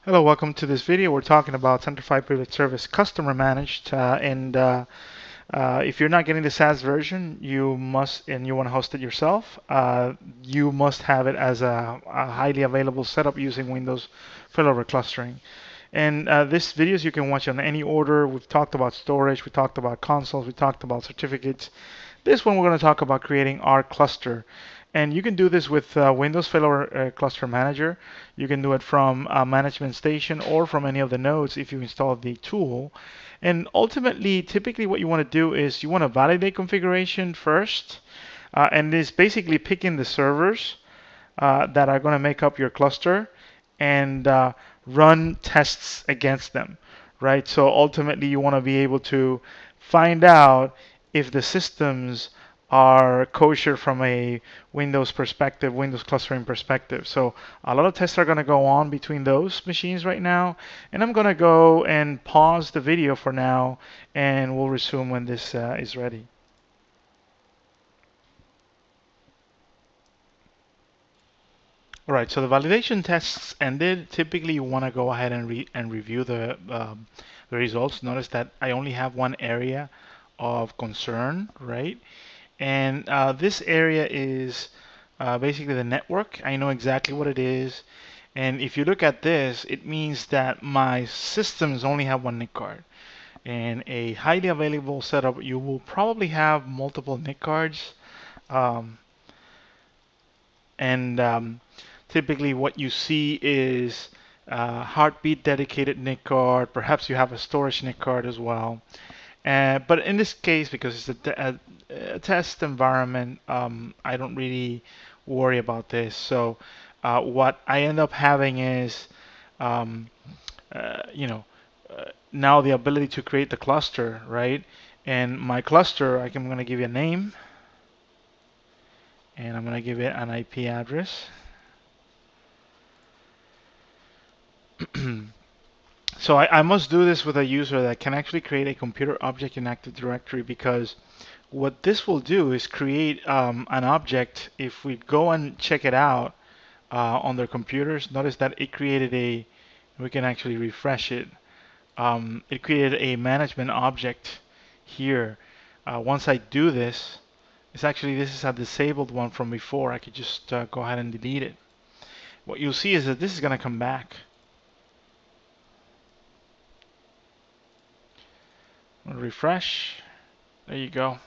Hello, welcome to this video. We're talking about Centrify Privilege Service Customer Managed. If you're not getting the SaaS version, and you want to host it yourself, you must have it as a highly available setup using Windows failover clustering. And this videos you can watch on any order. We've talked about storage, we talked about consoles, we talked about certificates. This one we're going to talk about creating our cluster. And you can do this with Windows Failover Cluster Manager. You can do it from Management Station or from any of the nodes if you install the tool. And ultimately, typically what you want to do is you want to validate configuration first. And it's basically picking the servers that are going to make up your cluster and run tests against them, right? So ultimately, you want to be able to find out if the systems are kosher from a Windows perspective, Windows clustering perspective. So a lot of tests are going to go on between those machines right now. And I'm going to go and pause the video for now, and we'll resume when this is ready. All right, so the validation tests ended. Typically, you want to go ahead and review the results. Notice that I only have one area of concern, right? And this area is basically the network. I know exactly what it is. And if you look at this, it means that my systems only have one NIC card. In a highly available setup, you will probably have multiple NIC cards. Um, and typically what you see is heartbeat dedicated NIC card. Perhaps you have a storage NIC card as well. But in this case, because it's a test environment, I don't really worry about this. So what I end up having is, um, you know, now the ability to create the cluster, right? And my cluster, I'm going to give you a name, and I'm going to give it an IP address. So I must do this with a user that can actually create a computer object in Active Directory, because what this will do is create an object. If we go and check it out on their computers, notice that it created we can actually refresh it. It created a management object here. Once I do this, this is a disabled one from before. I could just go ahead and delete it. What you'll see is that this is going to come back. Refresh. There you go.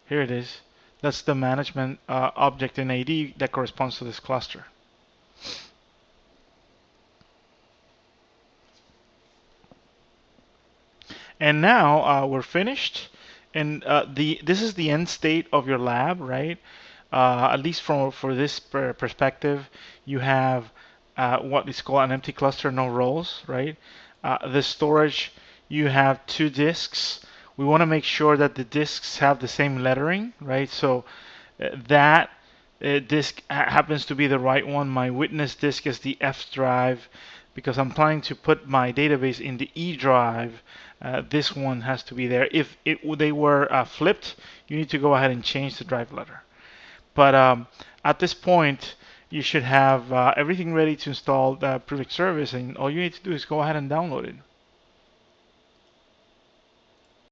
Here it is. That's the management object in AD that corresponds to this cluster. And now we're finished. And this is the end state of your lab, right? At least for this perspective, you have what is called an empty cluster, no roles, right? The storage, you have 2 disks. We want to make sure that the disks have the same lettering, right? So that disk happens to be the right one. My witness disk is the F drive because I'm planning to put my database in the E drive. This one has to be there. If they were flipped, you need to go ahead and change the drive letter. But at this point, you should have everything ready to install the Privilege Service, and all you need to do is go ahead and download it.